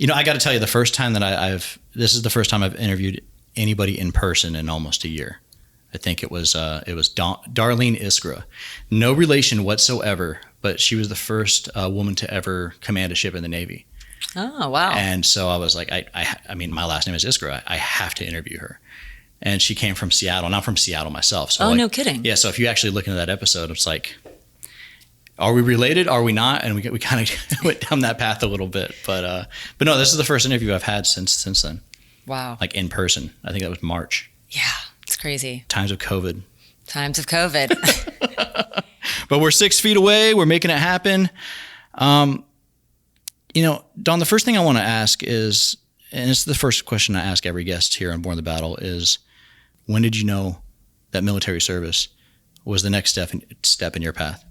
I got to tell you, the first time that this is the first time I've interviewed anybody in person in almost a year. I think it was Darlene Iskra. No relation whatsoever, but she was the first woman to ever command a ship in the Navy. Oh, wow. And so I was like, I mean, my last name is Iskra. I have to interview her. And she came from Seattle, and I'm from Seattle myself. So no kidding. Yeah, so if you actually look into that episode, it's like, are we related? Are we not? And we kind of went down that path a little bit. But no, this is the first interview I've had since then. Wow. Like in person. I think that was March. Yeah, it's crazy. Times of COVID. But we're 6 feet away. We're making it happen. Don, the first thing I want to ask is, and it's the first question I ask every guest here on Born the Battle, is when did you know that military service was the next step in your path?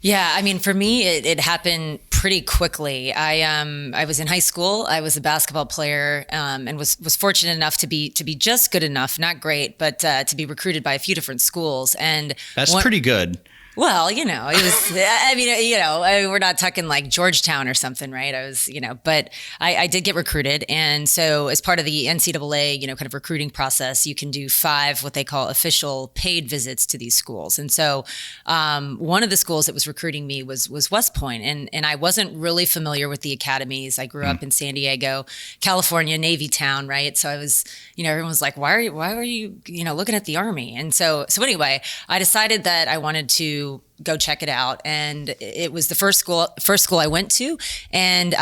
Yeah, I mean, for me, it happened pretty quickly. I was in high school. I was a basketball player, and was fortunate enough to be just good enough, not great, but to be recruited by a few different schools. And that's pretty good. Well, it was, we're not talking like Georgetown or something, right? I was, but I did get recruited. And so as part of the NCAA, kind of recruiting process, you can do 5, what they call official paid visits to these schools. And so one of the schools that was recruiting me was West Point. And I wasn't really familiar with the academies. I grew up in San Diego, California, Navy town, right? So I was, everyone was like, why are you looking at the Army? And so anyway, I decided that I wanted to go check it out, and it was the first school I went to, and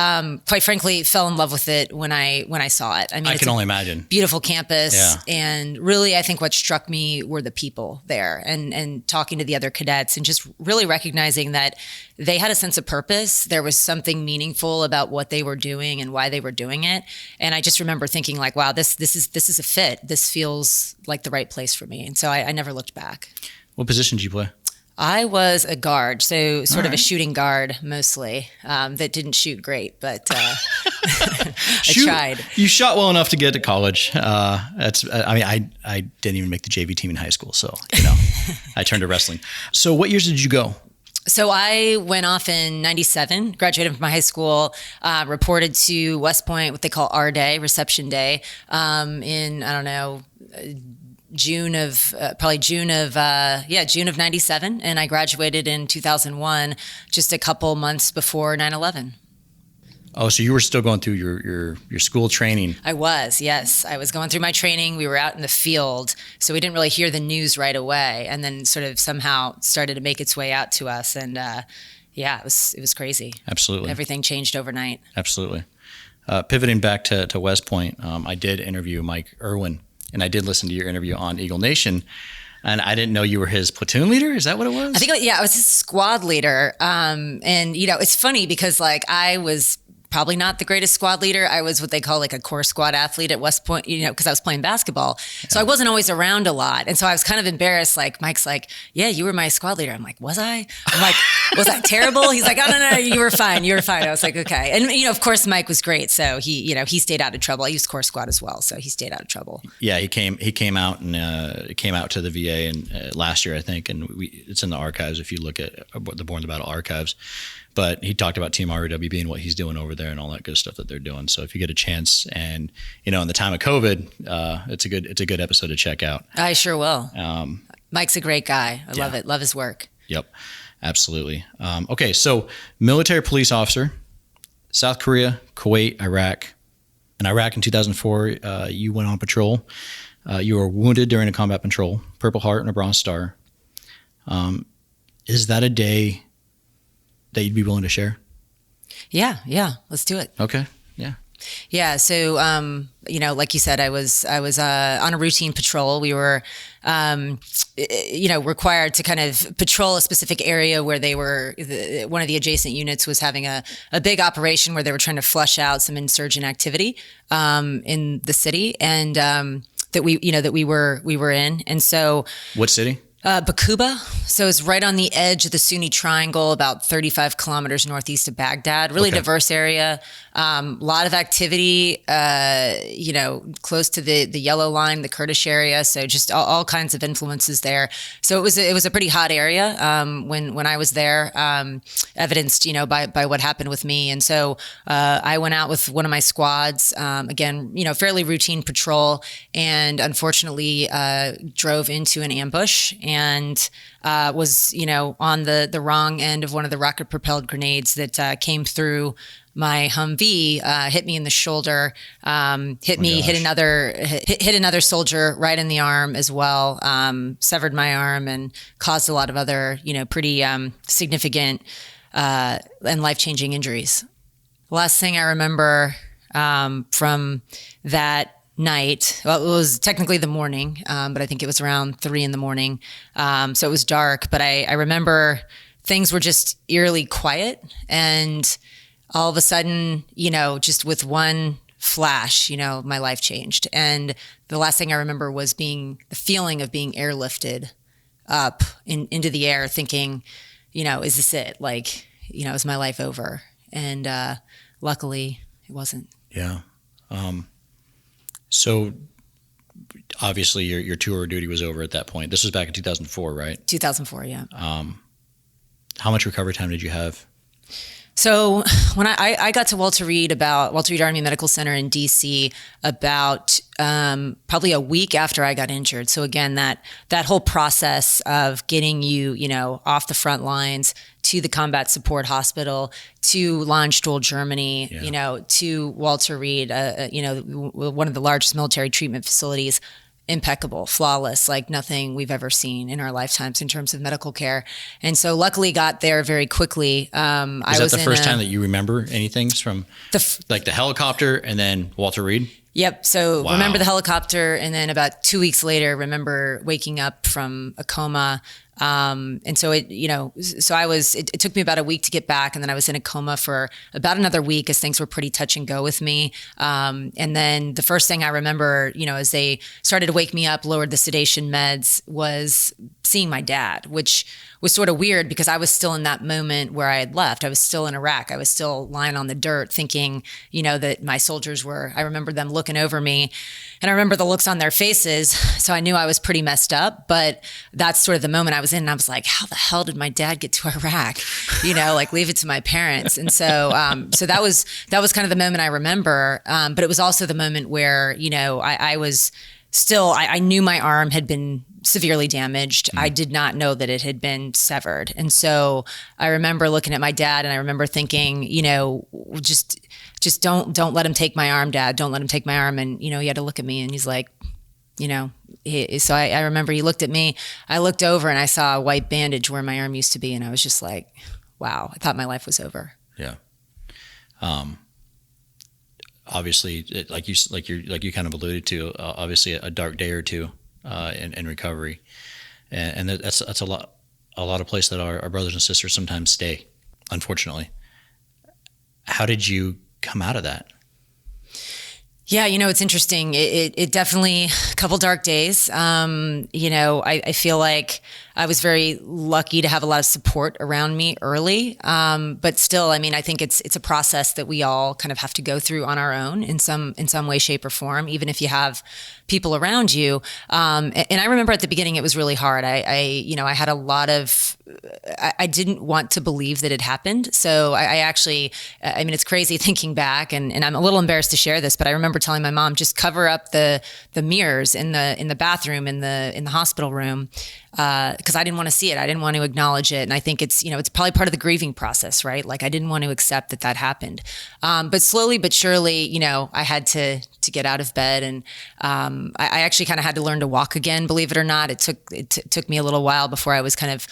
quite frankly, fell in love with it when I saw it. I mean, I can only imagine. Beautiful campus, yeah. And really, I think what struck me were the people there, and talking to the other cadets, and just really recognizing that they had a sense of purpose. There was something meaningful about what they were doing and why they were doing it, and I just remember thinking like, wow, this is a fit. This feels like the right place for me, and so I never looked back. What position did you play? I was a guard, so sort of a shooting guard mostly, that didn't shoot great, but I tried. You shot well enough to get to college. I didn't even make the JV team in high school, so I turned to wrestling. So what years did you go? So I went off in 97, graduated from my high school, reported to West Point, what they call R Day, reception day, in, I don't know, June of 97. And I graduated in 2001, just a couple months before 9/11. Oh, so you were still going through your school training. I was, yes. I was going through my training. We were out in the field, so we didn't really hear the news right away, and then sort of somehow started to make its way out to us. And it was crazy. Absolutely. Everything changed overnight. Absolutely. Pivoting back to West Point, I did interview Mike Irwin. And I did listen to your interview on Eagle Nation, and I didn't know you were his platoon leader. Is that what it was? I think, I was his squad leader. And, it's funny because I was probably not the greatest squad leader. I was what they call like a core squad athlete at West Point, because I was playing basketball. Yeah. So I wasn't always around a lot. And so I was kind of embarrassed. Like, Mike's like, yeah, you were my squad leader. I'm like, was I? I'm like, was I terrible? He's like, oh, no, you were fine. You were fine. I was like, okay. And, of course, Mike was great. So he stayed out of trouble. I used core squad as well. So he stayed out of trouble. Yeah, he came out and came out to the VA and last year, I think. And it's in the archives if you look at the Born the Battle archives. But he talked about Team ROWB and what he's doing over there and all that good stuff that they're doing. So if you get a chance, and in the time of COVID, it's a good episode to check out. I sure will. Mike's a great guy. I love it. Love his work. Yep, absolutely. Okay, so military police officer, South Korea, Kuwait, Iraq. In Iraq in 2004, you went on patrol. You were wounded during a combat patrol, Purple Heart and a Bronze Star. Is that a day that you'd be willing to share? Yeah. Let's do it. Okay. Yeah. Yeah. So, like you said, I was on a routine patrol. We were, required to kind of patrol a specific area where they were, one of the adjacent units was having a big operation where they were trying to flush out some insurgent activity, in the city. And, that we were in. And so what city? Bakuba. So it's right on the edge of the Sunni Triangle, about 35 kilometers northeast of Baghdad. Really diverse area. A lot of activity, close to the Yellow Line, the Kurdish area. So just all kinds of influences there. So it was a pretty hot area when I was there, evidenced, by what happened with me. And so I went out with one of my squads, again, fairly routine patrol, and unfortunately drove into an ambush and was, on the wrong end of one of the rocket propelled grenades that came through my Humvee, hit me in the shoulder, hit another soldier right in the arm as well, severed my arm and caused a lot of other, pretty significant and life-changing injuries. The last thing I remember from that night, well, it was technically the morning, but I think it was around 3 a.m. So it was dark, but I remember things were just eerily quiet, and all of a sudden, just with one flash, my life changed. And the last thing I remember was the feeling of being airlifted up into the air, thinking, is this it? Like, is my life over? And luckily it wasn't. Yeah. So obviously your tour of duty was over at that point. This was back in 2004, right? 2004, yeah. How much recovery time did you have? So when I got to Walter Reed Army Medical Center in DC about probably a week after I got injured. So again, that whole process of getting you, off the front lines to the combat support hospital, to Landstuhl, Germany, to Walter Reed, one of the largest military treatment facilities. Impeccable, flawless, like nothing we've ever seen in our lifetimes in terms of medical care. And so luckily got there very quickly. Was that the first time that you remember anything from like the helicopter and then Walter Reed? Yep. So remember the helicopter, and then about 2 weeks later, remember waking up from a coma. And so it took me about a week to get back, and then I was in a coma for about another week as things were pretty touch and go with me. And then the first thing I remember, as they started to wake me up, lowered the sedation meds, was seeing my dad, which was sort of weird because I was still in that moment where I had left. I was still in Iraq. I was still lying on the dirt thinking, that my soldiers I remember them looking over me, and I remember the looks on their faces. So I knew I was pretty messed up, but that's sort of the moment I was in. And I was like, how the hell did my dad get to Iraq? Like leave it to my parents. And so, so that was kind of the moment I remember. But it was also the moment where, I was still, I knew my arm had been severely damaged. I did not know that it had been severed. And so I remember looking at my dad, and I remember thinking, just don't let him take my arm, Dad. Don't let him take my arm. And, he had to look at me, and he's like, so I remember he looked at me, I looked over, and I saw a white bandage where my arm used to be. And I was just like, wow, I thought my life was over. Yeah. Obviously, like you kind of alluded to, obviously a dark day or two in recovery, and that's a lot of place that our brothers and sisters sometimes stay, unfortunately. How did you come out of that? Yeah, it's interesting. It definitely a couple dark days. I feel like I was very lucky to have a lot of support around me early. But still, I think it's a process that we all kind of have to go through on our own in some way, shape, or form, even if you have people around you. And I remember at the beginning, it was really hard. I had a lot of, I didn't want to believe that it happened. So I actually, it's crazy thinking back, and I'm a little embarrassed to share this, but I remember telling my mom, just cover up the mirrors in the bathroom, in the hospital room. Because I didn't want to see it. I didn't want to acknowledge it. And I think it's probably part of the grieving process, right? Like I didn't want to accept that happened. But slowly but surely, I had to get out of bed, and I actually kind of had to learn to walk again, believe it or not. It took me a little while before I was kind of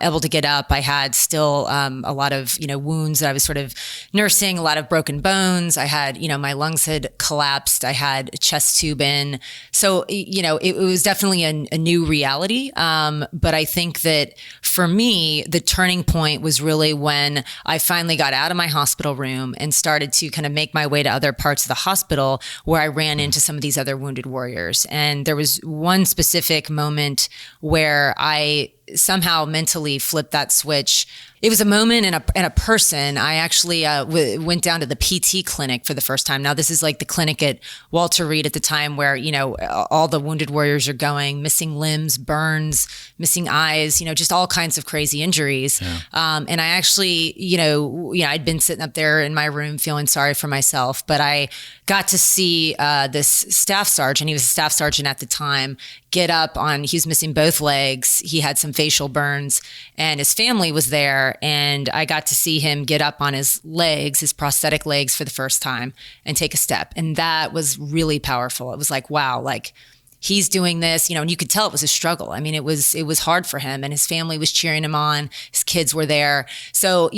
able to get up. I had still a lot of, wounds that I was sort of nursing, a lot of broken bones. I had, my lungs had collapsed. I had a chest tube in. So, it was definitely a new reality. But I think that for me, the turning point was really when I finally got out of my hospital room and started to kind of make my way to other parts of the hospital where I ran into some of these other wounded warriors. And there was one specific moment where I somehow mentally flipped that switch. It was a moment and a person. I actually went down to the PT clinic for the first time. Now, this is like the clinic at Walter Reed at the time where, all the wounded warriors are going, missing limbs, burns, missing eyes, just all kinds of crazy injuries. Yeah. And I actually, I'd been sitting up there in my room feeling sorry for myself, but I got to see this staff sergeant. He was a staff sergeant at the time. Get up on, he was missing both legs. He had some facial burns and his family was there. And I got to see him get up on his legs, his prosthetic legs for the first time and take a step. And that was really powerful. It was like, wow, like he's doing this, and you could tell it was a struggle. I mean, it was hard for him and his family was cheering him on. His kids were there. So,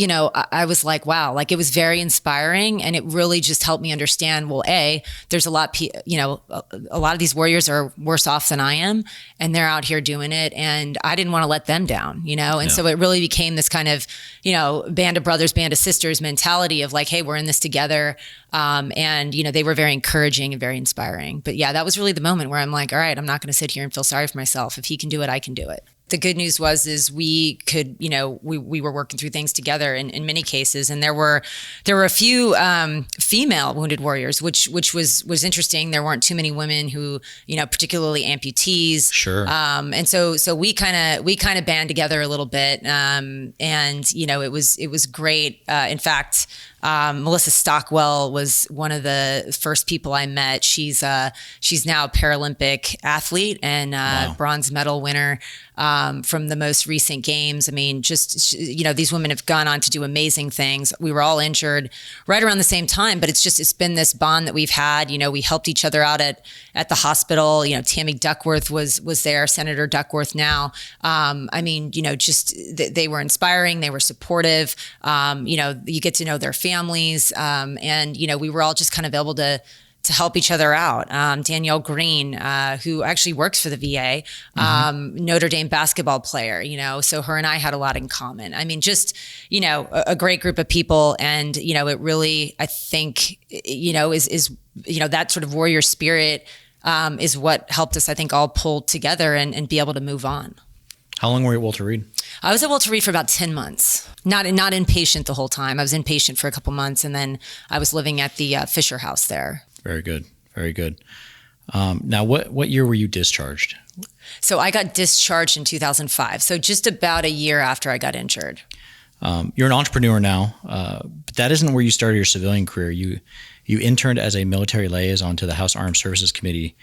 I was like, wow, like it was very inspiring and it really just helped me understand, well, there's a lot, a lot of these warriors are worse off than I am and they're out here doing it. And I didn't want to let them down, And so it really became this kind of, band of brothers, band of sisters mentality of like, hey, we're in this together. And they were very encouraging and very inspiring. But yeah, that was really the moment where I'm like, all right, I'm not going to sit here and feel sorry for myself. If he can do it, I can do it. The good news is we could, we were working through things together in many cases. And there were a few female wounded warriors, which was interesting. There weren't too many women who, particularly amputees. Sure. And so we kind of band together a little bit. And, it was great. In fact, Melissa Stockwell was one of the first people I met. She's now a Paralympic athlete and wow. Bronze medal winner from the most recent games. I mean, these women have gone on to do amazing things. We were all injured right around the same time, but it's been this bond that we've had. We helped each other out at the hospital. Tammy Duckworth was there, Senator Duckworth now. I mean, they were inspiring. They were supportive. You get to know their families. And we were all just kind of able to help each other out. Danielle Green, who actually works for the VA, Notre Dame basketball player, so her and I had a lot in common. I mean, just, a great group of people. And, it really, I think, is that sort of warrior spirit is what helped us, I think, all pull together and be able to move on. How long were you at Walter Reed? I was at Walter Reed for about 10 months. Not inpatient the whole time. I was inpatient for a couple months, and then I was living at the Fisher House there. Very good. Very good. Now, what year were you discharged? So I got discharged in 2005. So just about a year after I got injured. You're an entrepreneur now, but that isn't where you started your civilian career. You interned as a military liaison to the House Armed Services Committee,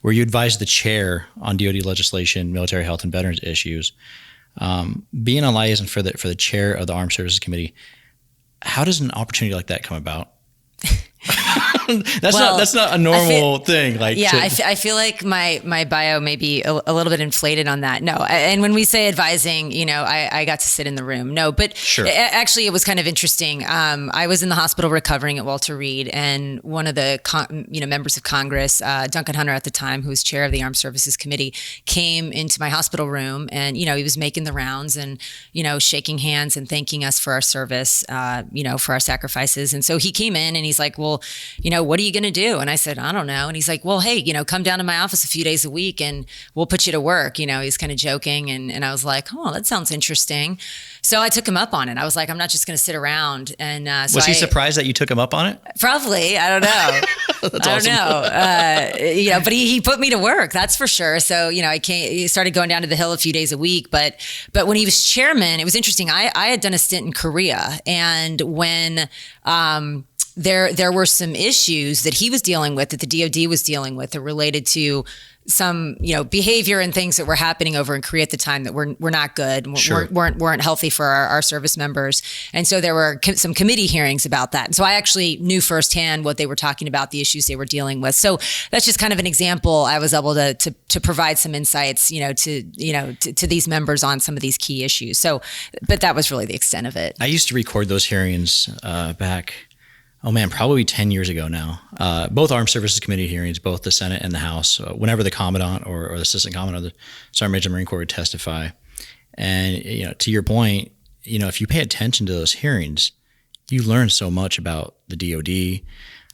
where you advised the chair on DoD legislation, military health, and veterans issues. Being a liaison for the chair of the Armed Services Committee, how does an opportunity like that come about? That's not a normal thing. Like, yeah, I feel like my bio may be a little bit inflated on that. No, and when we say advising, I got to sit in the room. No, but sure. Actually, it was kind of interesting. I was in the hospital recovering at Walter Reed, and one of the members of Congress, Duncan Hunter at the time, who was chair of the Armed Services Committee, came into my hospital room, and he was making the rounds and shaking hands and thanking us for our service, for our sacrifices. And so he came in and he's like, well, what are you going to do? And I said, I don't know. And he's like, well, hey, come down to my office a few days a week and we'll put you to work. He's kind of joking. And I was like, oh, that sounds interesting. So I took him up on it. I was like, I'm not just going to sit around. And so was he surprised that you took him up on it? Probably. I don't know. That's I awesome. don't know. But he put me to work. That's for sure. So, he started going down to the Hill a few days a week. But when he was chairman, it was interesting. I had done a stint in Korea. And when, there were some issues that he was dealing with, that the DoD was dealing with, that related to some, behavior and things that were happening over in Korea at the time that were not good, Sure. weren't healthy for our service members. And so there were some committee hearings about that. And so I actually knew firsthand what they were talking about, the issues they were dealing with. So that's just kind of an example. I was able to provide some insights, to these members on some of these key issues. So, but that was really the extent of it. I used to record those hearings back. Oh man, probably 10 years ago now. Both Armed Services Committee hearings, both the Senate and the House, whenever the Commandant or the Assistant Commandant of the Sergeant Major of the Marine Corps would testify. And, to your point, if you pay attention to those hearings, you learn so much about the DoD,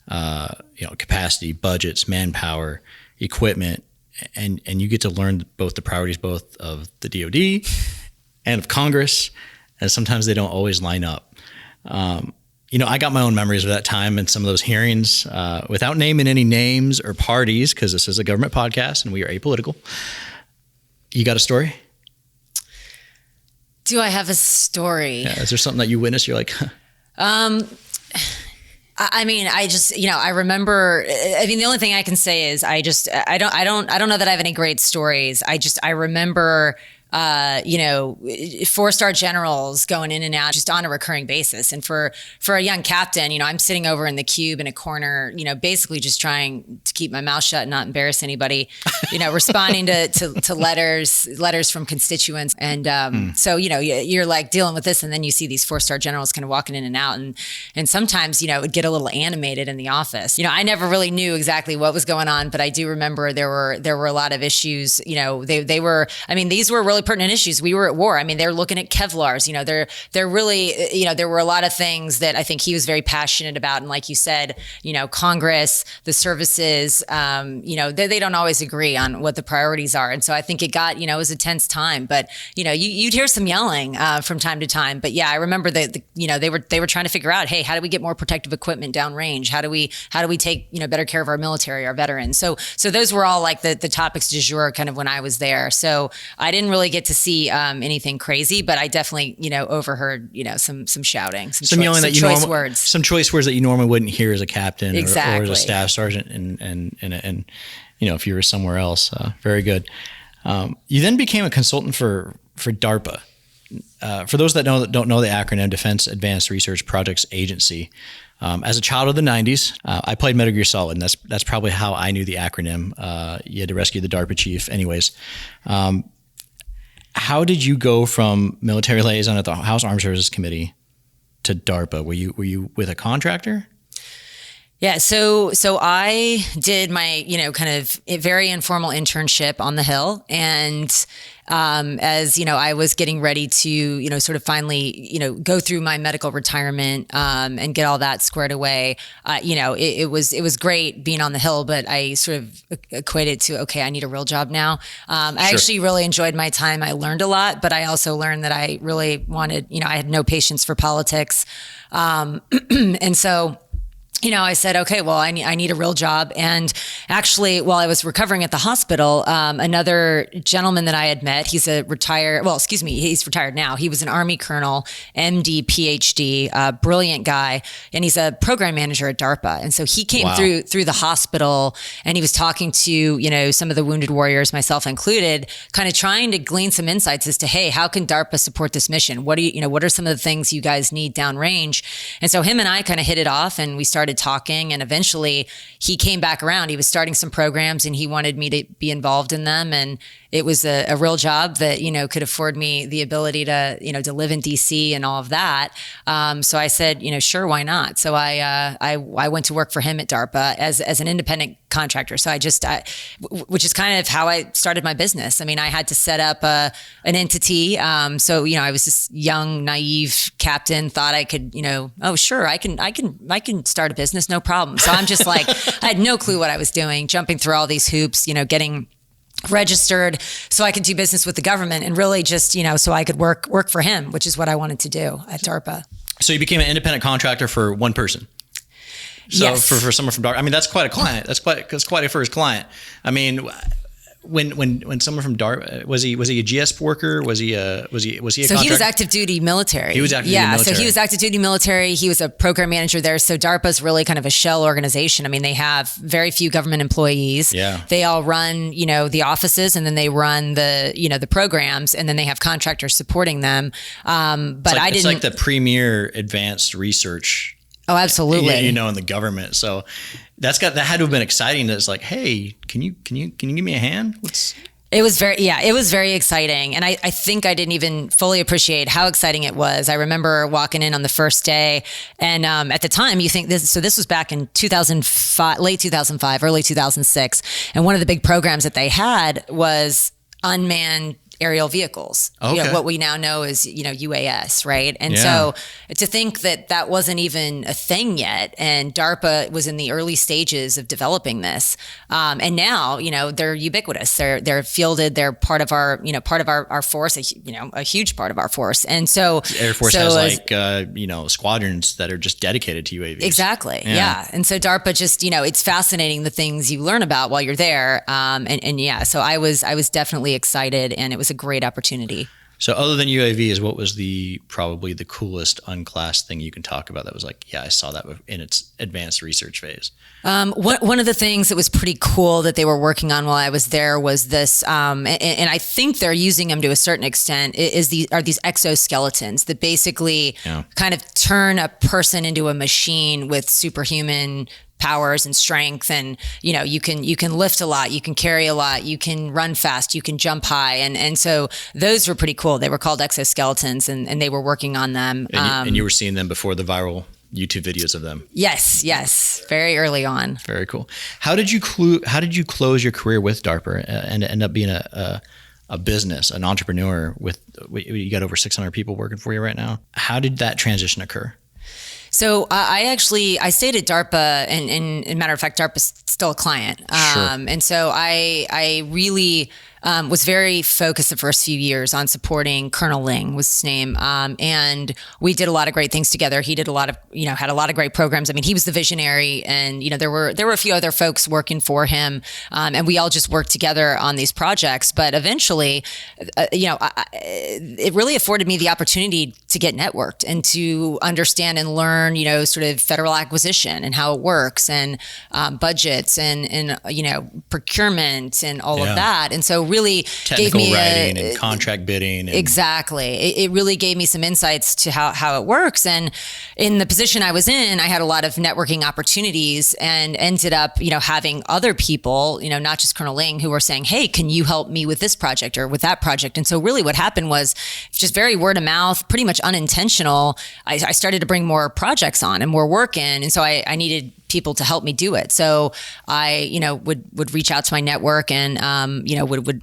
capacity, budgets, manpower, equipment, and you get to learn both the priorities both of the DoD and of Congress, and sometimes they don't always line up. I got my own memories of that time and some of those hearings, without naming any names or parties, because this is a government podcast and we are apolitical. You got a story? Do I have a story? Yeah, is there something that you witnessed? You're like, I mean, I remember, the only thing I can say is I don't know that I have any great stories. I remember, 4-star generals going in and out just on a recurring basis. And for a young captain, I'm sitting over in the cube in a corner, basically just trying to keep my mouth shut and not embarrass anybody, responding to letters from constituents. And so, you're like dealing with this, and then you see these 4-star generals kind of walking in and out. And sometimes, it would get a little animated in the office. I never really knew exactly what was going on, but I do remember there were a lot of issues. These were really pertinent issues. We were at war. They're looking at Kevlars. They're really, there were a lot of things that I think he was very passionate about. And like you said, Congress, the services, they don't always agree on what the priorities are. And so I think it got, it was a tense time. But you'd hear some yelling from time to time. But yeah, I remember that they were trying to figure out, hey, how do we get more protective equipment downrange? How do we take better care of our military, our veterans? So those were all like the topics du jour kind of when I was there. So I didn't really get to see anything crazy, but I definitely overheard some shouting, some yelling that choice words, some choice words that you normally wouldn't hear as a captain exactly. or as a staff sergeant, and if you were somewhere else. Very good. You then became a consultant for DARPA. For those that don't know the acronym, Defense Advanced Research Projects Agency. As a child of the 90s, I played Metal Gear Solid, and that's probably how I knew the acronym. You had to rescue the DARPA chief. Anyways, how did you go from military liaison at the House Armed Services Committee to DARPA? Were you with a contractor? Yeah, so I did my, kind of a very informal internship on the Hill, and as I was getting ready to, sort of finally, go through my medical retirement and get all that squared away. It was great being on the Hill, but I sort of equated to, okay, I need a real job now. I actually really enjoyed my time. I learned a lot, but I also learned that I really wanted, I had no patience for politics, and so. I said, okay, well, I need a real job. And actually, while I was recovering at the hospital, another gentleman that I had met, he's retired now. He was an Army colonel, MD, PhD, brilliant guy. And he's a program manager at DARPA. And so he came through the hospital, and he was talking to, some of the wounded warriors, myself included, kind of trying to glean some insights as to, hey, how can DARPA support this mission? What are some of the things you guys need downrange? And so him and I kind of hit it off, and we started talking, and eventually he came back around. He was starting some programs, and he wanted me to be involved in them. And it was a real job that, could afford me the ability to, to live in DC and all of that. So I said, sure, why not? So I went to work for him at DARPA as an independent contractor. So which is kind of how I started my business. I had to set up an entity. So, I was this young, naive captain, thought I could, oh, sure, I can start a business, no problem. So I'm just like, I had no clue what I was doing, jumping through all these hoops, getting registered so I could do business with the government, and really just, so I could work for him, which is what I wanted to do at DARPA. So you became an independent contractor for one person. So yes. for someone from DARPA, that's quite a client. That's quite a first client. When someone from DARPA, was he a GS worker? Was he a So he was active duty military. He was active duty military. So he was active duty military. He was a program manager there. So DARPA's really kind of a shell organization. They have very few government employees. Yeah. They all run, the offices, and then they run the programs, and then they have contractors supporting them. It's like the premier advanced research. Oh, absolutely. In the government. So that had to have been exciting. It's like, hey, can you give me a hand? It was very exciting. And I think I didn't even fully appreciate how exciting it was. I remember walking in on the first day, and at the time you think this was back in 2005, late 2005, early 2006. And one of the big programs that they had was unmanned aerial vehicles. Okay. What we now know is, UAS, right? And Yeah. so to think that wasn't even a thing yet, and DARPA was in the early stages of developing this, and now, they're ubiquitous. They're fielded. They're part of our force, a huge part of our force. And so Air Force has squadrons that are just dedicated to UAVs. Exactly. Yeah. And so DARPA just, it's fascinating the things you learn about while you're there. So I was definitely excited, and it was a great opportunity. So other than UAVs, what was probably the coolest unclassed thing you can talk about that was like, yeah, I saw that in its advanced research phase? One of the things that was pretty cool that they were working on while I was there was this, and I think they're using them to a certain extent, are these exoskeletons that basically kind of turn a person into a machine with superhuman powers and strength, and you can lift a lot, you can carry a lot, you can run fast, you can jump high, and so those were pretty cool. They were called exoskeletons, and they were working on them. And you were seeing them before the viral YouTube videos of them. Yes, very early on. Very cool. How did you close your career with DARPA and end up being a business, an entrepreneur with, you got over 600 people working for you right now? How did that transition occur? So I stayed at DARPA, and matter of fact, DARPA's still a client. Sure. And so I really was very focused the first few years on supporting Colonel Ling was his name. And we did a lot of great things together. He did a lot of, had a lot of great programs. I mean, he was the visionary, and, there were a few other folks working for him. And we all just worked together on these projects. But eventually, it really afforded me the opportunity to get networked and to understand and learn, sort of federal acquisition and how it works, and budgets and procurement and all of that. And so really technical gave me writing and contract bidding. Exactly. It really gave me some insights to how it works. And in the position I was in, I had a lot of networking opportunities, and ended up, having other people, not just Colonel Ling, who were saying, hey, can you help me with this project or with that project? And so really what happened was just very word of mouth, pretty much unintentional. I started to bring more projects on and more work in. And so I needed people to help me do it. So I, would reach out to my network, and,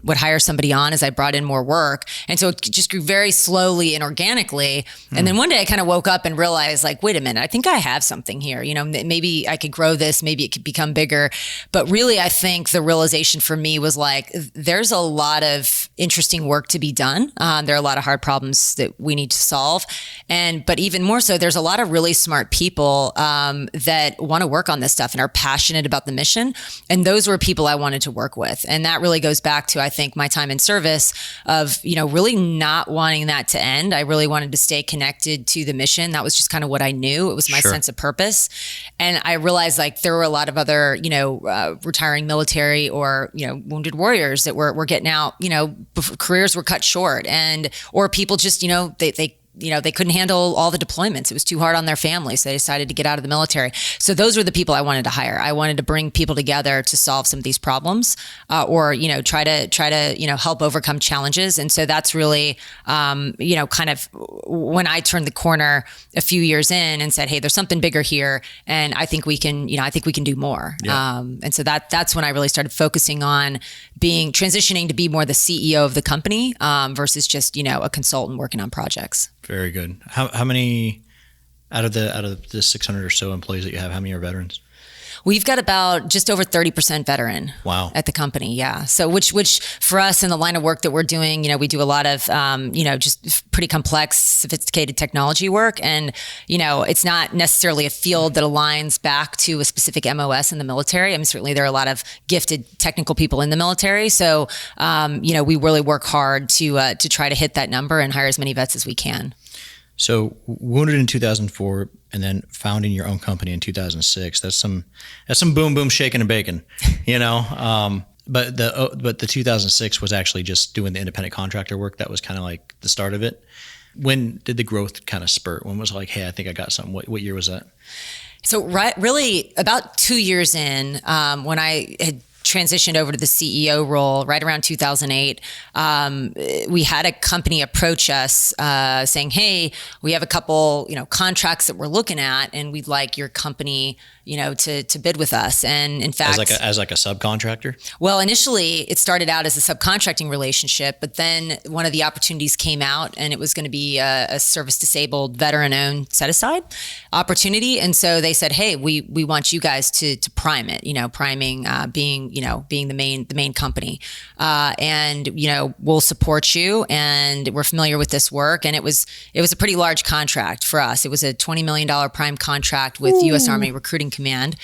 would hire somebody on as I brought in more work. And so it just grew very slowly and organically. And then one day I kind of woke up and realized, like, wait a minute, I think I have something here. Maybe I could grow this, maybe it could become bigger. But really, I think the realization for me was like, there's a lot of interesting work to be done. There are a lot of hard problems that we need to solve. But even more so, there's a lot of really smart people that want to work on this stuff and are passionate about the mission. And those were people I wanted to work with. And that really goes back to, I think, my time in service of, really not wanting that to end. I really wanted to stay connected to the mission. That was just kind of what I knew. It was my sense of purpose. And I realized, like, there were a lot of other, retiring military or, wounded warriors that were getting out, careers were cut short, or people just, they couldn't handle all the deployments. It was too hard on their families. So they decided to get out of the military. So those were the people I wanted to hire. I wanted to bring people together to solve some of these problems, or try to help overcome challenges. And so that's really kind of when I turned the corner a few years in and said, hey, there's something bigger here, and I think we can do more. Yeah. And so that's when I really started focusing on transitioning to be more the CEO of the company, versus just a consultant working on projects. Very good. How many out of the 600 or so employees that you have, how many are veterans? We've got about just over 30% veteran. Wow. At the company. Yeah. So which for us in the line of work that we're doing, we do a lot of, just pretty complex, sophisticated technology work. And, it's not necessarily a field that aligns back to a specific MOS in the military. I mean, certainly there are a lot of gifted technical people in the military. So, we really work hard to try to hit that number and hire as many vets as we can. So wounded in 2004 and then founding your own company in 2006. That's some boom, boom, shaking and baking, But the 2006 was actually just doing the independent contractor work. That was kind of like the start of it. When did the growth kind of spurt? When was it like, hey, I think I got something? What year was that? So really about 2 years in, when I had transitioned over to the CEO role right around 2008, we had a company approach us saying, hey, we have a couple, contracts that we're looking at, and we'd like your company, to bid with us. And in fact, as like a subcontractor. well, initially it started out as a subcontracting relationship, but then one of the opportunities came out, and it was going to be a service disabled, veteran owned set aside opportunity. And so they said, hey, we want you guys to prime it, priming being the main company. And, we'll support you, and we're familiar with this work. And it was a pretty large contract for us. It was a $20 million prime contract with U.S. Army Recruiting Command.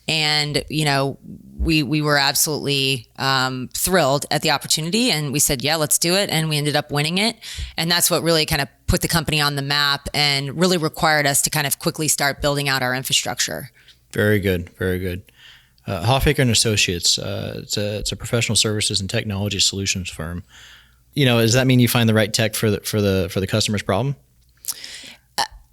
And, we were absolutely thrilled at the opportunity, and we said, yeah, let's do it. And we ended up winning it. And that's what really kind of put the company on the map and really required us to kind of quickly start building out our infrastructure. Very good. Very good. Hoffaker and Associates, it's a professional services and technology solutions firm. Does that mean you find the right tech for the customer's problem?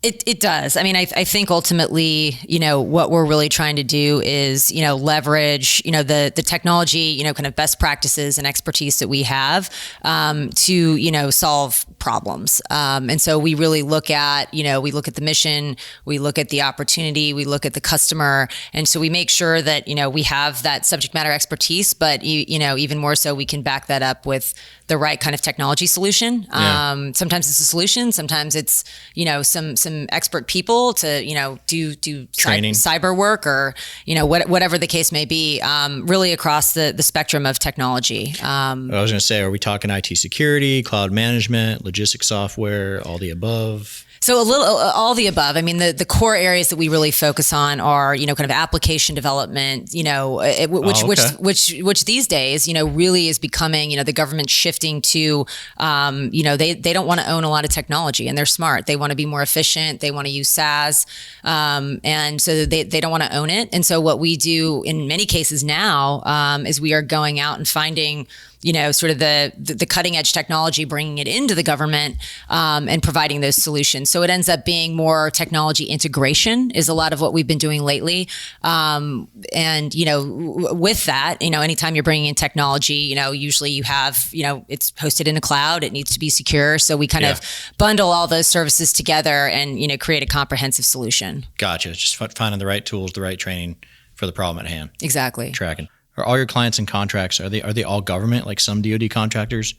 It does. I mean, I think ultimately, what we're really trying to do is, leverage, the technology, kind of best practices and expertise that we have to, solve problems. And so we really look at, we look at the mission, we look at the opportunity, we look at the customer. And so we make sure that, we have that subject matter expertise, but, even more so, we can back that up with the right kind of technology solution. Yeah. Sometimes it's a solution. Sometimes it's, some expert people to, do training, cyber work, or, whatever the case may be, really across the spectrum of technology. I was going to say, are we talking IT security, cloud management, logistics software, all the above? So all the above. I mean, the core areas that we really focus on are, kind of application development, which these days, really is becoming, the government shifting to, they don't want to own a lot of technology, and they're smart. They want to be more efficient. They want to use SaaS. And so they don't want to own it. And so what we do in many cases now, is we are going out and finding, sort of the cutting edge technology, bringing it into the government, and providing those solutions. So it ends up being more technology integration is a lot of what we've been doing lately. And, with that, anytime you're bringing in technology, usually you have, it's hosted in a cloud, it needs to be secure. So we kind of bundle all those services together and, create a comprehensive solution. Gotcha. Just finding the right tools, the right training for the problem at hand. Exactly. Tracking. Are all your clients and contracts, are they all government, like some DoD contractors,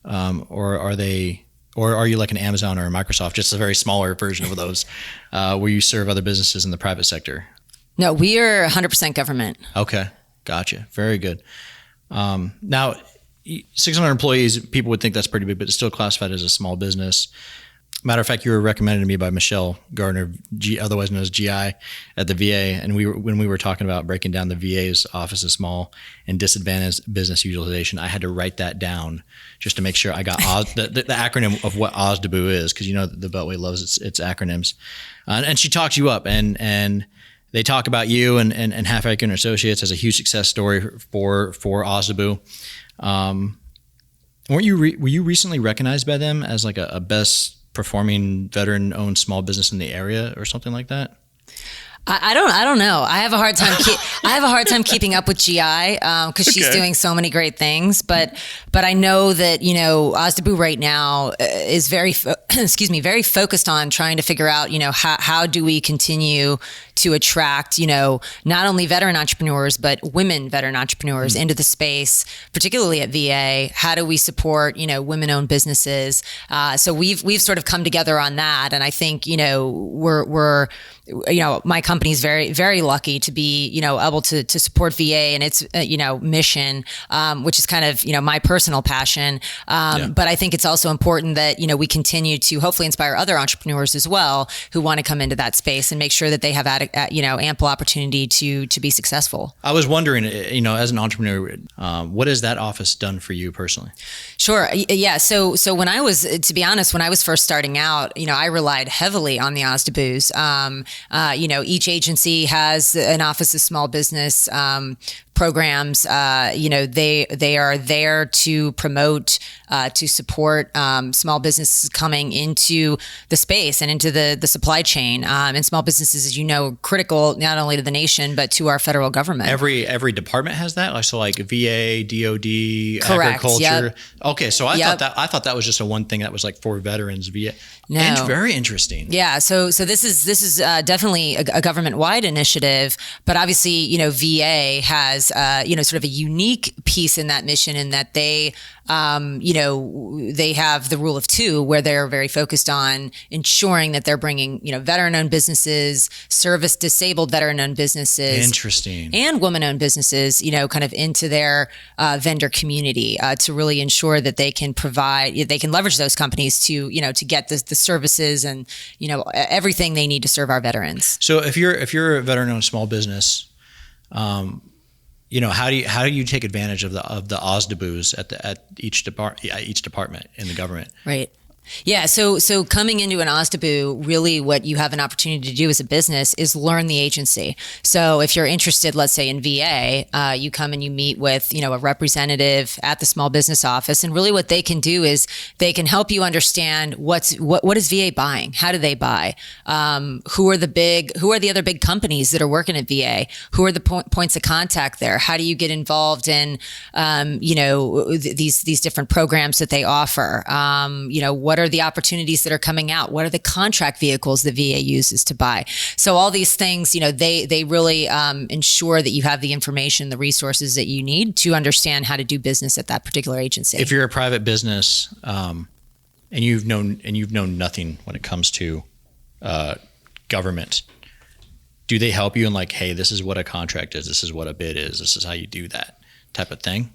or are you like an Amazon or a Microsoft, just a very smaller version of those, where you serve other businesses in the private sector? No, we are 100% government. Okay, gotcha. Very good. Now, 600 employees, people would think that's pretty big, but it's still classified as a small business. Matter of fact, you were recommended to me by Michelle Gardner, otherwise known as GI, at the VA. And when we were talking about breaking down the VA's Office of Small and Disadvantaged Business Utilization, I had to write that down just to make sure I got the acronym of what OSDBU is, because the Beltway loves its acronyms. And she talked you up, and they talk about you and Hoffaker and Associates as a huge success story for OSDBU. Were you recently recognized by them as like a best performing veteran-owned small business in the area or something like that? I don't know. I have a hard time keeping up with GI because she's doing so many great things. But I know that OSDBU right now is very very focused on trying to figure out how do we continue to attract not only veteran entrepreneurs but women veteran entrepreneurs into the space, particularly at VA. How do we support women-owned businesses? So we've sort of come together on that, and I think we're my company's very, very lucky to be, able to support VA and its, mission, which is kind of, my personal passion. But I think it's also important that, we continue to hopefully inspire other entrepreneurs as well who want to come into that space and make sure that they have, ample opportunity to be successful. I was wondering, as an entrepreneur, what has that office done for you personally? Sure. Yeah. So when I was first starting out, I relied heavily on the OSDBUs. Each agency has an Office of Small Business programs, they are there to promote, to support small businesses coming into the space and into the supply chain. And small businesses, as you know, critical not only to the nation but to our federal government. Every department has that. So like VA, DoD, Correct. agriculture. Yep. Okay, so I thought that was just a one thing that was like for veterans. VA. No. Very interesting. Yeah. So this is definitely a government-wide initiative, but obviously, VA has sort of a unique piece in that mission in that they have the rule of two, where they're very focused on ensuring that they're bringing, veteran-owned businesses, service-disabled veteran-owned businesses, interesting, and woman-owned businesses, kind of into their vendor community to really ensure that they can leverage those companies to get the services and everything they need to serve our veterans. So if you're a veteran-owned small business, how do you take advantage of the OSDBUs at each department in the government? Right. Yeah. So coming into an OSDBU, really what you have an opportunity to do as a business is learn the agency. So if you're interested, let's say in VA, you come and you meet with, a representative at the small business office. And really what they can do is they can help you understand what is VA buying? How do they buy? Who are the other big companies that are working at VA? Who are the points of contact there? How do you get involved in, these different programs that they offer? What are the opportunities that are coming out? What are the contract vehicles the VA uses to buy? So all these things, they really ensure that you have the information, the resources that you need to understand how to do business at that particular agency. If you're a private business and you've known nothing when it comes to government, do they help you in like, hey, this is what a contract is, this is what a bid is, this is how you do that type of thing?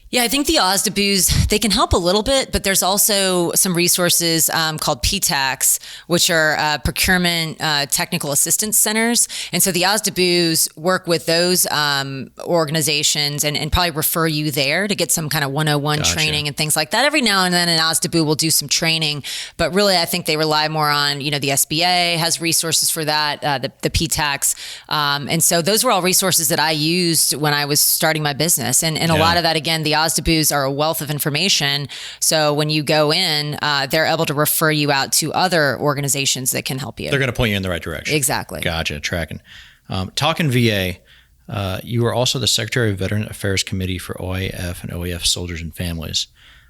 Yeah, I think the OSDBUs, they can help a little bit, but there's also some resources called PTACs, which are procurement technical assistance centers. And so the OSDBUs work with those organizations and probably refer you there to get some kind of 101 training and things like that. Every now and then an OSDBU will do some training, but really I think they rely more on, the SBA has resources for that, the PTACs. And so those were all resources that I used when I was starting my business. And a lot of that, again, the OSDBUs are a wealth of information. So when you go in, they're able to refer you out to other organizations that can help you. They're going to point you in the right direction. Exactly. Gotcha. Tracking. Talking VA, you are also the Secretary of Veteran Affairs Committee for OAF and OAF Soldiers and Families.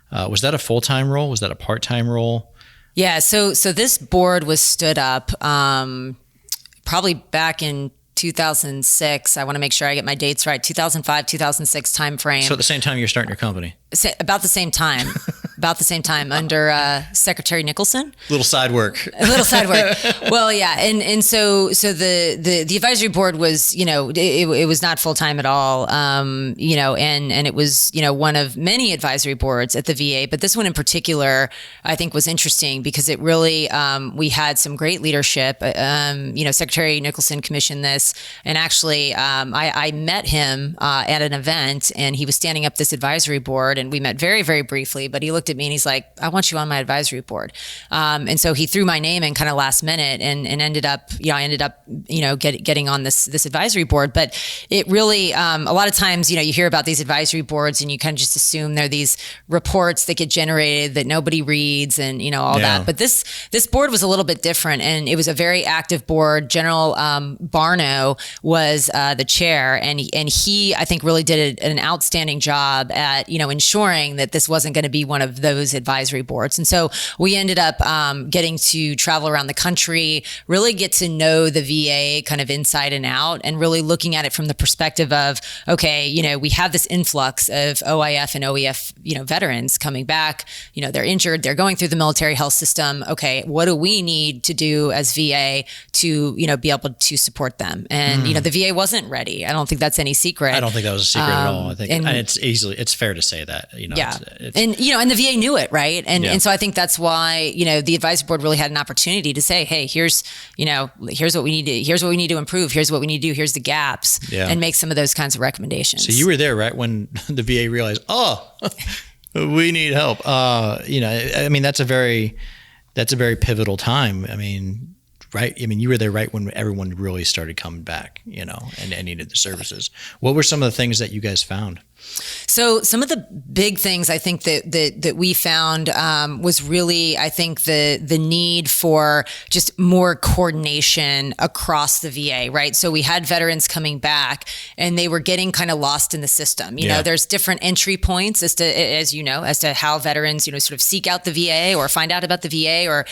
Was that a full-time role? Was that a part-time role? Yeah. So this board was stood up probably back in 2006. I want to make sure I get my dates right. 2005, 2006 timeframe. So at the same time you're starting your company? About the same time. About the same time under Secretary Nicholson. Little side work. A little side work. Well, yeah, and so the advisory board was, it was not full time at all, and it was, one of many advisory boards at the VA, but this one in particular I think was interesting because it really we had some great leadership. Secretary Nicholson commissioned this, and actually I met him at an event, and he was standing up this advisory board, and we met very, very briefly, but he looked at me and he's like, I want you on my advisory board. And so he threw my name in kind of last minute and ended up getting on this advisory board. But it really, a lot of times, you hear about these advisory boards and you kind of just assume they're these reports that get generated that nobody reads and, all that. But this board was a little bit different, and it was a very active board. General Barno was the chair, and he, I think, really did an outstanding job at, ensuring that this wasn't going to be one of those advisory boards. And so we ended up getting to travel around the country, really get to know the VA kind of inside and out, and really looking at it from the perspective of, okay, we have this influx of OIF and OEF, veterans coming back, they're injured, they're going through the military health system. Okay, what do we need to do as VA to, be able to support them? And, the VA wasn't ready. I don't think that's any secret. I don't think that was a secret at all. I think, and it's fair to say that, Yeah. It's, and the VA knew it, right? And so I think that's why, the advisory board really had an opportunity to say, hey, here's what we need to improve. Here's what we need to do. Here's the gaps, and make some of those kinds of recommendations. So you were there, right, when the VA realized, we need help. That's a very pivotal time. I mean, right. I mean, you were there right when everyone really started coming back, and needed the services. What were some of the things that you guys found? So some of the big things I think that we found was really, I think, the need for just more coordination across the VA, right? So we had veterans coming back and they were getting kind of lost in the system. You know, there's different entry points as to how veterans, sort of seek out the VA or find out about the VA or,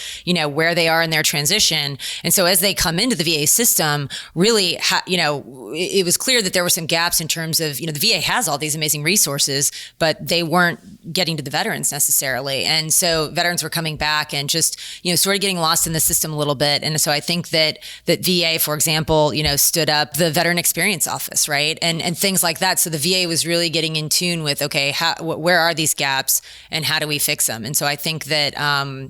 where they are in their transition. And so as they come into the VA system, really, it was clear that there were some gaps in terms of, the VA has all these amazing resources, but they weren't getting to the veterans necessarily. And so veterans were coming back and just, sort of getting lost in the system a little bit. And so I think that VA, for example, stood up the Veteran Experience Office, right? And things like that. So the VA was really getting in tune with, okay, where are these gaps and how do we fix them? And so I think that,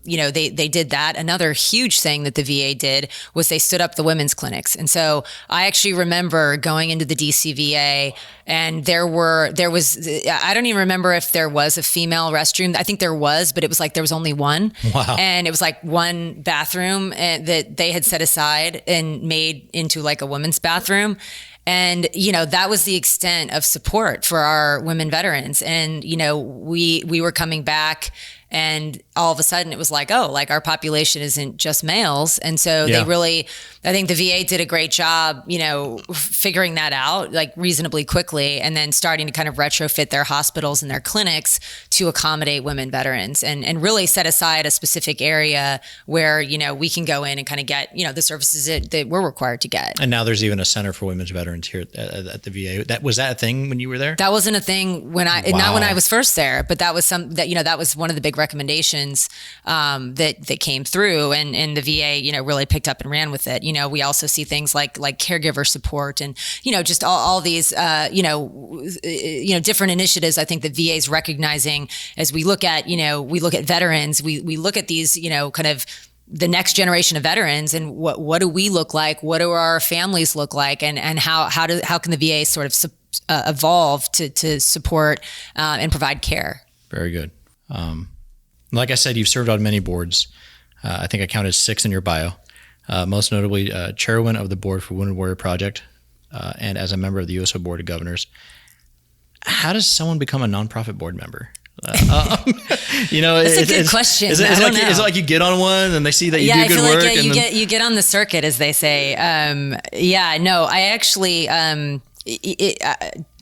they did that. Another huge thing that the VA did was they stood up the women's clinics. And so I actually remember going into the DCVA and there was, I don't even remember if there was a female restroom. I think there was, but it was like there was only one. Wow. And it was like one bathroom that they had set aside and made into like a women's bathroom. And, that was the extent of support for our women veterans. And, we were coming back and all of a sudden it was like, oh, like our population isn't just males. And so they really, I think the VA did a great job, figuring that out like reasonably quickly and then starting to kind of retrofit their hospitals and their clinics to accommodate women veterans and really set aside a specific area where, we can go in and kind of get, the services that we're required to get. And now there's even a Center for Women's Veterans here at the VA. Was that a thing when you were there? That wasn't a thing not when I was first there, but that was that was one of the big recommendations that came through and the VA, really picked up and ran with it. We also see things like caregiver support and, just all these, different initiatives. I think the VA is recognizing as we look at veterans, we look at these, kind of the next generation of veterans and what do we look like? What do our families look like? And how can the VA sort of evolve to support and provide care? Very good. Like I said, you've served on many boards. I think I counted 6 in your bio. Most notably, chairwoman of the board for Wounded Warrior Project, and as a member of the USO Board of Governors. How does someone become a nonprofit board member? That's a good question. Is it like you get on one and they see that you do good work? Like, you get on the circuit, as they say. I actually.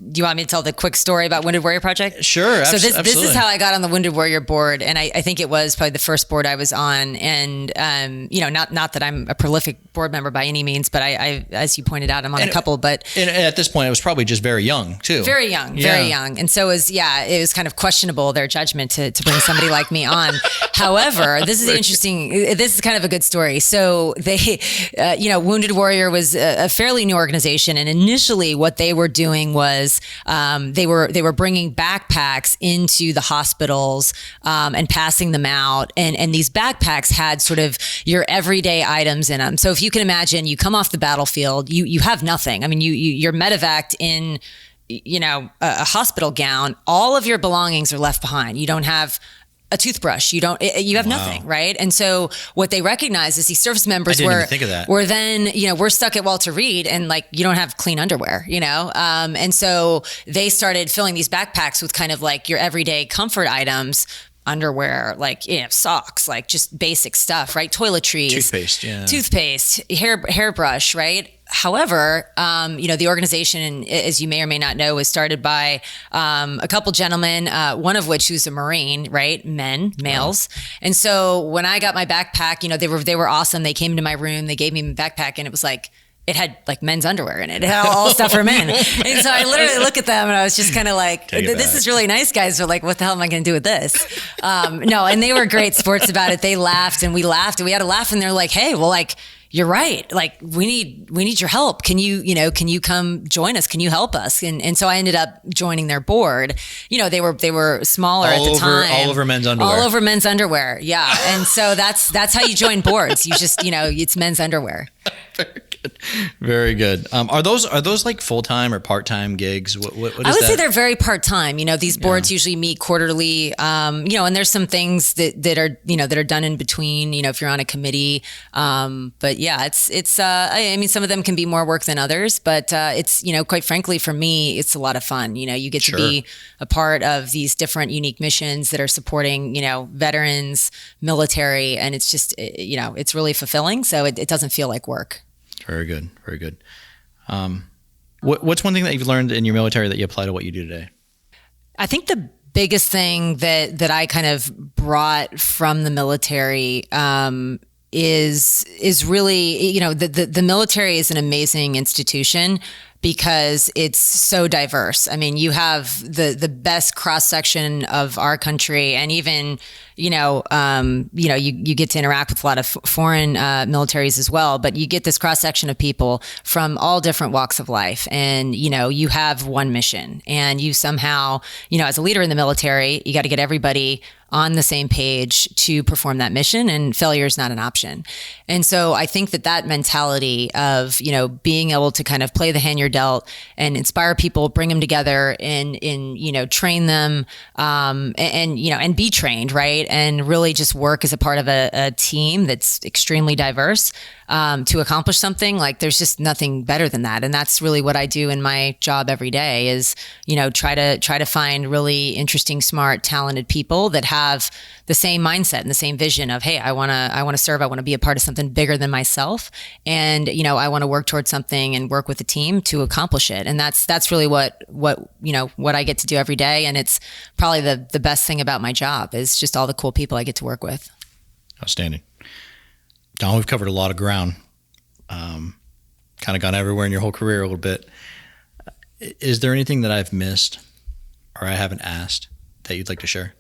Do you want me to tell the quick story about Wounded Warrior Project? Sure. So this absolutely. is how I got on the Wounded Warrior board. And I think it was probably the first board I was on. And, not that I'm a prolific board member by any means, but I as you pointed out, I'm on a couple, but. And at this point, it was probably just very young too. Very young. And so it was kind of questionable, their judgment to bring somebody like me on. However, this is kind of a good story. So they, Wounded Warrior was a fairly new organization. And initially what they were doing was they were bringing backpacks into the hospitals and passing them out. And these backpacks had sort of your everyday items in them. So if you can imagine, you come off the battlefield, you have nothing. I mean, you're medevaced in, a hospital gown. All of your belongings are left behind. You don't have a toothbrush. You have nothing, right? And so what they recognize is these service members were then, we're stuck at Walter Reed and like, you don't have clean underwear, and so they started filling these backpacks with kind of like your everyday comfort items, underwear, like, socks, like just basic stuff, right? Toiletries, toothpaste, hairbrush, right? However, the organization, as you may or may not know, was started by a couple gentlemen, one of which who's a Marine, right? Males. Wow. And so when I got my backpack, they were awesome. They came into my room, they gave me my backpack, and it was like, it had like men's underwear in it. It had all stuff for men. And so I literally look at them and I was just kind of like, this is really nice, guys. They're like, what the hell am I going to do with this? No, and they were great sports about it. They laughed and we laughed and we had a laugh and they're like, hey, well, like, you're right. Like we need your help. Can you come join us? Can you help us? And so I ended up joining their board. They were smaller at the time. All over men's underwear. All over men's underwear. Yeah. And so that's how you join boards. You just, it's men's underwear. Very good. Very good. Are those like full-time or part-time gigs? What is I would that? say they're very part-time. These boards usually meet quarterly, and there's some things that are, that are done in between, if you're on a committee. But yeah, I mean, some of them can be more work than others, but it's, quite frankly, for me, it's a lot of fun. You get to be a part of these different unique missions that are supporting, veterans, military, and it's just, it's really fulfilling. So it doesn't feel like work. Very good. Very good. What's one thing that you've learned in your military that you apply to what you do today? I think the biggest thing that I kind of brought from the military is really, the military is an amazing institution because it's so diverse. I mean, you have the best cross section of our country, and even you get to interact with a lot of foreign militaries as well. But you get this cross section of people from all different walks of life, and you have one mission, and you somehow, as a leader in the military, you got to get everybody on the same page to perform that mission, and failure is not an option. And so I think that mentality of, being able to kind of play the hand you're dealt and inspire people, bring them together and train them, and be trained, right? And really just work as a part of a team that's extremely diverse, to accomplish something. Like, there's just nothing better than that. And that's really what I do in my job every day is, try to find really interesting, smart, talented people that have the same mindset and the same vision of, hey, I want to serve. I want to be a part of something bigger than myself. And, I want to work towards something and work with a team to accomplish it. And that's really what I get to do every day. And it's probably the best thing about my job is just all the cool people I get to work with. Outstanding. Dawn, we've covered a lot of ground, kind of gone everywhere in your whole career a little bit. Is there anything that I've missed or I haven't asked that you'd like to share?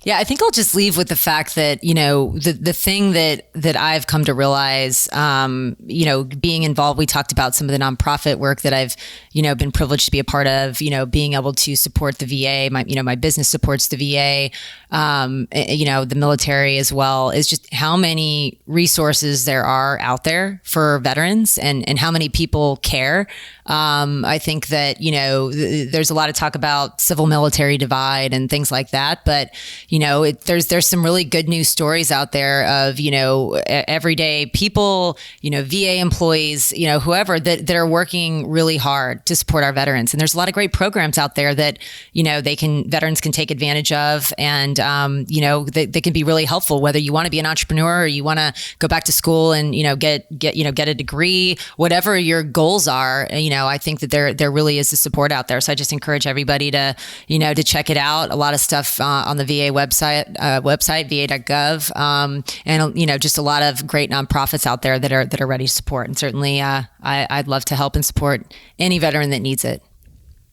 Yeah, I think I'll just leave with the fact that, the thing that I've come to realize, being involved, we talked about some of the nonprofit work that I've, been privileged to be a part of, being able to support the VA, my business supports the VA, the military as well, is just how many resources there are out there for veterans and how many people care. I think that, there's a lot of talk about civil military divide and things like that, but there's some really good news stories out there of, everyday people, VA employees, whoever that are working really hard to support our veterans. And there's a lot of great programs out there that, veterans can take advantage of. And, they can be really helpful, whether you want to be an entrepreneur or you want to go back to school and, get a degree, whatever your goals are. I think that there really is a support out there. So I just encourage everybody to check it out. A lot of stuff on the VA website, va.gov, and just a lot of great nonprofits out there that are ready to support. And certainly, I'd love to help and support any veteran that needs it.